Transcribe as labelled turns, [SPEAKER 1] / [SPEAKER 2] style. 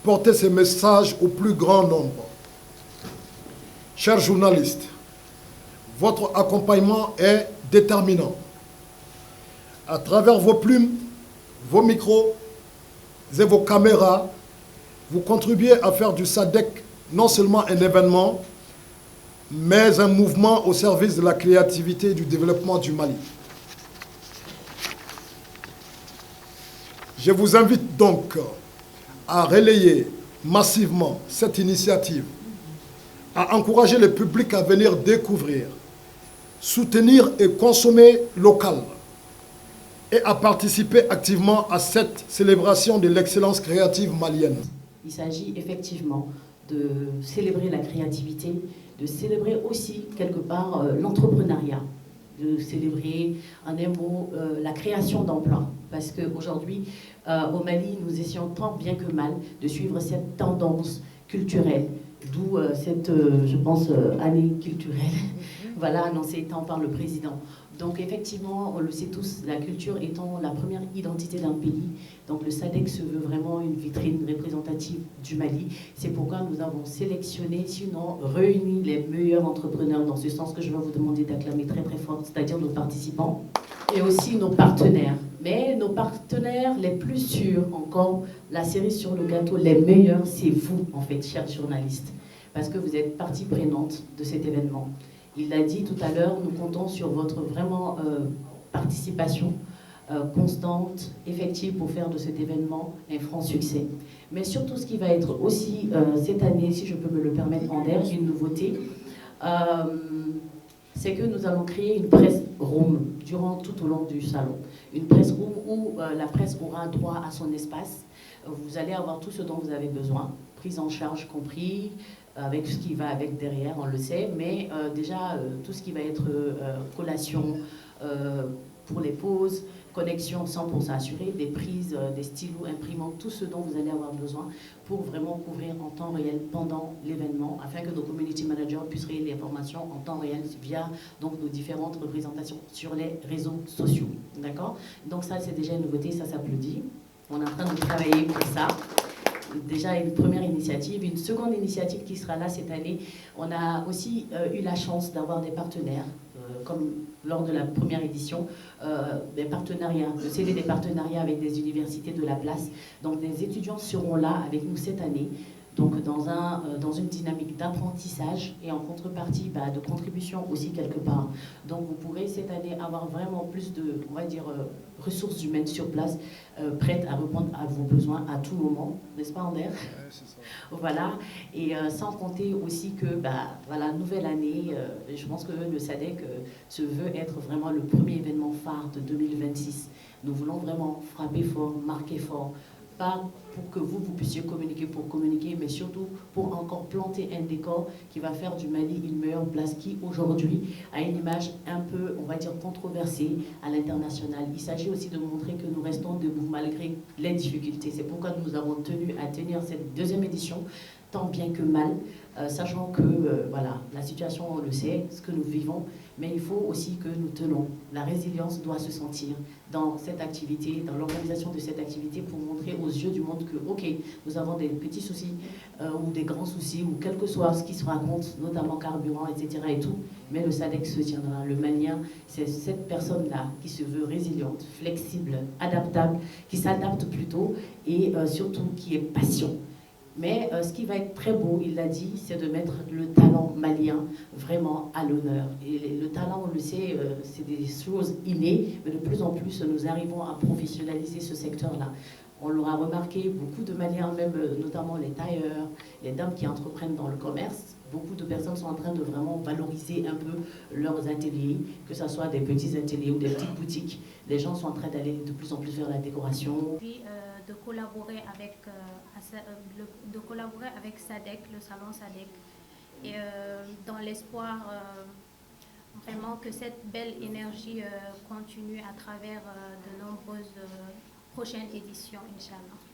[SPEAKER 1] porter ces messages au plus grand nombre. Chers journalistes, votre accompagnement est déterminant. À travers vos plumes, vos micros et vos caméras, vous contribuez à faire du SADC non seulement un événement, mais un mouvement au service de la créativité et du développement du Mali. Je vous invite donc à relayer massivement cette initiative, à encourager le public à venir découvrir, soutenir et consommer local et à participer activement à cette célébration de l'excellence créative malienne.
[SPEAKER 2] Il s'agit effectivement de célébrer la créativité, de célébrer aussi quelque part l'entrepreneuriat, de célébrer en un mot la création d'emplois. Parce qu'aujourd'hui, au Mali, nous essayons tant bien que mal de suivre cette tendance culturelle, d'où cette, je pense, année culturelle, voilà, annoncée tant par le président. Donc effectivement, on le sait tous, la culture étant la première identité d'un pays, donc le SADC se veut vraiment une vitrine représentative du Mali. C'est pourquoi nous avons sélectionné, sinon réuni les meilleurs entrepreneurs, dans ce sens que je vais vous demander d'acclamer très très fort, c'est-à-dire nos participants et aussi nos partenaires. Mais nos partenaires les plus sûrs, encore, la cerise sur le gâteau, les meilleurs, c'est vous, en fait, chers journalistes, parce que vous êtes partie prenante de cet événement. Il l'a dit tout à l'heure, nous comptons sur votre vraiment participation constante, effective pour faire de cet événement un franc succès. Mais surtout ce qui va être aussi cette année, si je peux me le permettre en d'air, une nouveauté, c'est que nous allons créer une presse room tout au long du salon. Une presse room où la presse aura droit à son espace. Vous allez avoir tout ce dont vous avez besoin, prise en charge compris, avec ce qui va avec derrière, on le sait, mais déjà tout ce qui va être collation pour les pauses, connexion 100% assurée, des prises, des stylos, imprimantes, tout ce dont vous allez avoir besoin pour vraiment couvrir en temps réel pendant l'événement, afin que nos community managers puissent relayer l'information en temps réel via donc, nos différentes représentations sur les réseaux sociaux. D'accord? Donc ça, c'est déjà une nouveauté, ça s'applaudit. On est en train de travailler pour ça. Déjà une première initiative. Une seconde initiative qui sera là cette année, on a aussi eu la chance d'avoir des partenaires, comme lors de la première édition, des partenariats, de sceller des partenariats avec des universités de la place. Donc des étudiants seront là avec nous cette année, donc dans une dynamique d'apprentissage et en contrepartie de contribution aussi quelque part. Donc vous pourrez cette année avoir vraiment plus de, on va dire, ressources humaines sur place, prêtes à répondre à vos besoins à tout moment, n'est-ce pas Ander? Voilà, et sans compter aussi que, voilà, nouvelle année, je pense que le SADC se veut être vraiment le premier événement phare de 2026. Nous voulons vraiment frapper fort, marquer fort, pas pour que vous puissiez communiquer pour communiquer, mais surtout pour encore planter un décor qui va faire du Mali une meilleure place qui, aujourd'hui, a une image un peu, on va dire, controversée à l'international. Il s'agit aussi de montrer que nous restons debout malgré les difficultés. C'est pourquoi nous avons tenu à tenir cette deuxième édition, tant bien que mal, sachant que, voilà, la situation, on le sait, ce que nous vivons, mais il faut aussi que nous tenons. La résilience doit se sentir dans cette activité, dans l'organisation de cette activité, pour montrer aux yeux du monde que, ok, nous avons des petits soucis ou des grands soucis, ou quel que soit ce qui se raconte, notamment carburant, etc. et tout, mais le SADC se tiendra. Le Malien, c'est cette personne-là qui se veut résiliente, flexible, adaptable, qui s'adapte plutôt, et surtout qui est patient. Mais ce qui va être très beau, il l'a dit, c'est de mettre le talent malien vraiment à l'honneur. Et le talent, on le sait, c'est des choses innées, mais de plus en plus, nous arrivons à professionnaliser ce secteur-là. On l'aura remarqué, beaucoup de Maliens, même notamment les tailleurs, les dames qui entreprennent dans le commerce, beaucoup de personnes sont en train de vraiment valoriser un peu leurs ateliers, que ce soit des petits ateliers ou des petites boutiques. Les gens sont en train d'aller de plus en plus vers la décoration.
[SPEAKER 3] Puis, de collaborer avec SADC, le salon SADC, et dans l'espoir vraiment que cette belle énergie continue à travers de nombreuses prochaines éditions, Inch'Allah.